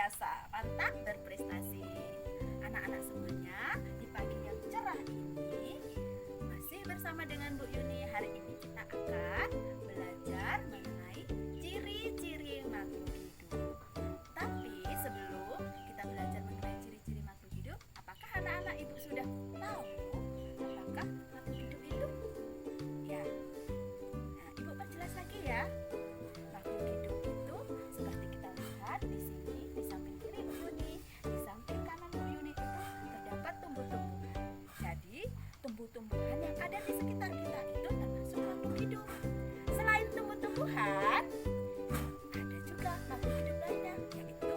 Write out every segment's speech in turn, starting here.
dewasa. Mantap berprestasi. Anak-anak semuanya, di pagi yang cerah ini masih bersama dengan Bu Yuni. Hari ini kita akan belajar mengenai ciri-ciri makhluk hidup. Tapi sebelum kita belajar mengenai ciri-ciri makhluk hidup, apakah anak-anak Ibu sudah tahu apakah makhluk hidup itu? Ya. Nah, Ibu perjelas lagi ya. Makhluk hidup itu seperti kita lihat di sini, di samping kiri Bu Yuni, di samping kanan Bu Yuni itu terdapat tumbuh-tumbuhan. Jadi, tumbuh-tumbuhan yang ada di sekitar kita itu termasuk makhluk hidup. Selain tumbuh-tumbuhan, ada juga makhluk hidup lainnya, yaitu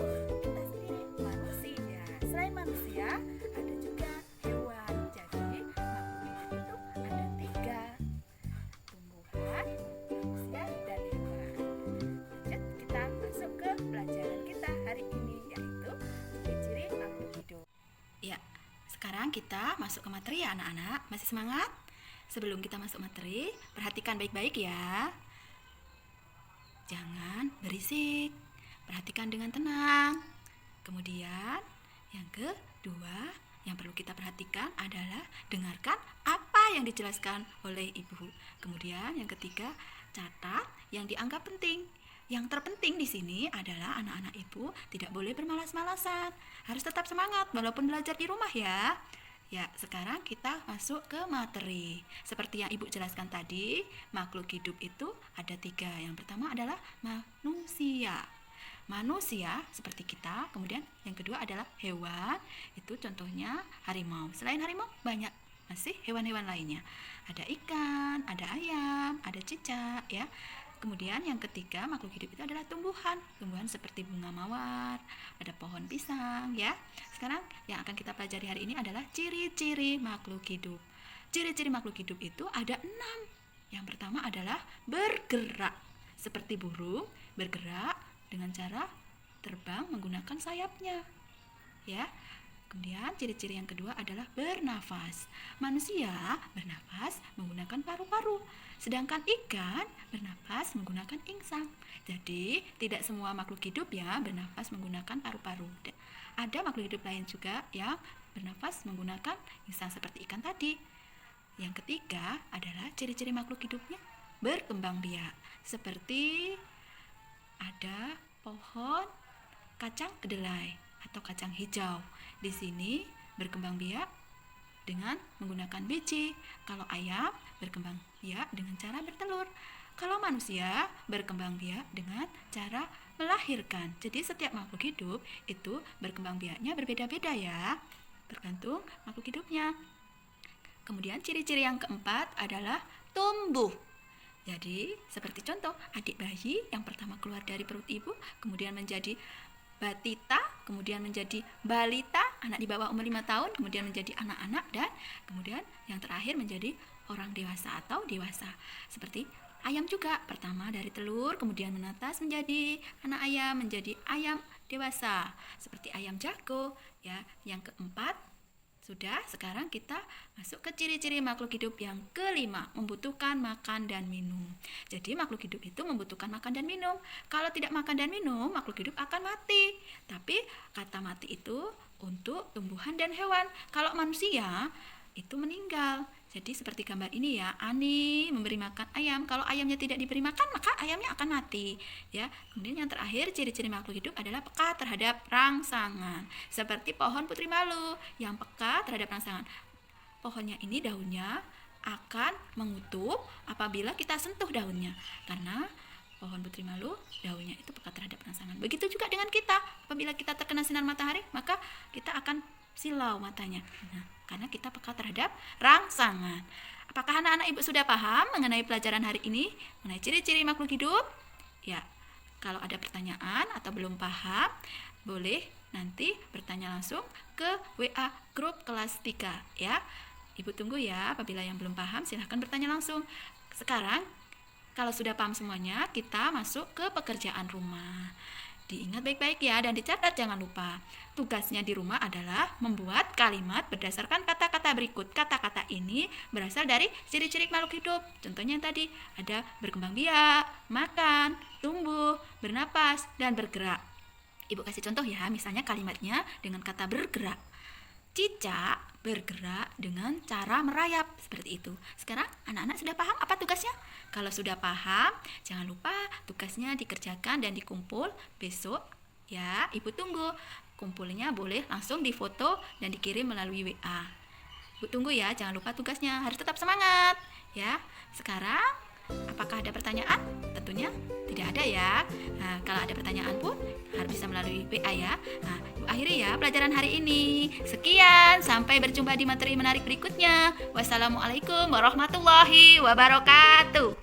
kita sendiri, manusia. Selain manusia, ada juga hewan. Jadi, makhluk hidup itu ada 3: tumbuhan, manusia, dan hewan. Lanjut, kita masuk ke pelajaran kita hari ini, yaitu ciri-ciri makhluk hidup. Ya, sekarang kita masuk ke materi ya anak-anak. Masih semangat? Sebelum kita masuk materi, perhatikan baik-baik ya. Jangan berisik. Perhatikan dengan tenang. Kemudian, yang kedua yang perlu kita perhatikan adalah dengarkan apa yang dijelaskan oleh ibu. Kemudian yang ketiga, catat yang dianggap penting. Yang terpenting di sini adalah anak-anak ibu tidak boleh bermalas-malasan. Harus tetap semangat walaupun belajar di rumah ya. Ya, sekarang kita masuk ke materi. Seperti yang ibu jelaskan tadi, makhluk hidup itu ada 3. Yang pertama adalah manusia. Manusia seperti kita, kemudian yang kedua adalah hewan, itu contohnya harimau. Selain harimau banyak masih hewan-hewan lainnya. Ada ikan, ada ayam, ada cicak ya. Kemudian yang ketiga makhluk hidup itu adalah tumbuhan. Tumbuhan seperti bunga mawar, ada pohon pisang ya. Sekarang yang akan kita pelajari hari ini adalah ciri-ciri makhluk hidup. Ciri-ciri makhluk hidup itu ada 6. Yang pertama adalah bergerak. Seperti burung, bergerak dengan cara terbang menggunakan sayapnya. Ya. Kemudian ciri-ciri yang kedua adalah bernafas. Manusia bernafas menggunakan paru-paru, sedangkan ikan bernafas menggunakan insang. Jadi tidak semua makhluk hidup ya bernafas menggunakan paru-paru. Ada makhluk hidup lain juga yang bernafas menggunakan insang seperti ikan tadi. Yang ketiga adalah ciri-ciri makhluk hidupnya berkembang biak. Seperti ada pohon kacang kedelai atau kacang hijau. Di sini berkembang biak dengan menggunakan biji. Kalau ayam berkembang biak dengan cara bertelur. Kalau manusia berkembang biak dengan cara melahirkan. Jadi setiap makhluk hidup itu berkembang biaknya berbeda-beda ya, tergantung makhluk hidupnya. Kemudian ciri-ciri yang keempat adalah tumbuh. Jadi seperti contoh adik bayi yang pertama keluar dari perut ibu, kemudian menjadi batita, kemudian menjadi balita, anak di bawah umur 5 tahun, kemudian menjadi anak-anak, dan kemudian yang terakhir menjadi orang dewasa atau dewasa. Seperti ayam juga, pertama dari telur, kemudian menetas menjadi anak ayam, menjadi ayam dewasa. Seperti ayam jago, ya. Yang keempat sudah, sekarang kita masuk ke ciri-ciri makhluk hidup yang kelima, membutuhkan makan dan minum. Jadi makhluk hidup itu membutuhkan makan dan minum. Kalau tidak makan dan minum, makhluk hidup akan mati. Tapi kata mati itu untuk tumbuhan dan hewan. Kalau manusia itu meninggal. Jadi seperti gambar ini ya, Ani memberi makan ayam. Kalau ayamnya tidak diberi makan, maka ayamnya akan mati. Ya. Kemudian yang terakhir, ciri-ciri makhluk hidup adalah peka terhadap rangsangan. Seperti pohon putri malu yang peka terhadap rangsangan. Pohonnya ini daunnya akan mengutup apabila kita sentuh daunnya. Karena pohon putri malu daunnya itu peka terhadap rangsangan. Begitu juga dengan kita. Apabila kita terkena sinar matahari, maka kita akan silau matanya. Nah, karena kita peka terhadap rangsangan. Apakah anak-anak ibu sudah paham mengenai pelajaran hari ini, mengenai ciri-ciri makhluk hidup? Ya, kalau ada pertanyaan atau belum paham, boleh nanti bertanya langsung ke WA grup kelas 3 ya. Ibu tunggu ya, apabila yang belum paham silahkan bertanya langsung. Sekarang, kalau sudah paham semuanya, kita masuk ke pekerjaan rumah. Diingat baik-baik ya, dan dicatat jangan lupa. Tugasnya di rumah adalah membuat kalimat berdasarkan kata-kata berikut. Kata-kata ini berasal dari ciri-ciri makhluk hidup. Contohnya yang tadi, ada berkembang biak, makan, tumbuh, bernapas, dan bergerak. Ibu kasih contoh ya, misalnya kalimatnya dengan kata bergerak. Cicak bergerak dengan cara merayap, seperti itu. Sekarang anak-anak sudah paham apa tugasnya? Kalau sudah paham, jangan lupa tugasnya dikerjakan dan dikumpul besok ya. Ibu tunggu. Kumpulnya boleh langsung difoto dan dikirim melalui WA. Ibu tunggu ya, jangan lupa tugasnya. Harus tetap semangat ya. Sekarang apakah ada pertanyaan? Tentunya tidak ada ya. Nah, kalau ada pertanyaan pun harus bisa melalui WA ya. Nah, akhiri ya pelajaran hari ini. Sekian, sampai berjumpa di materi menarik berikutnya. Wassalamualaikum warahmatullahi wabarakatuh.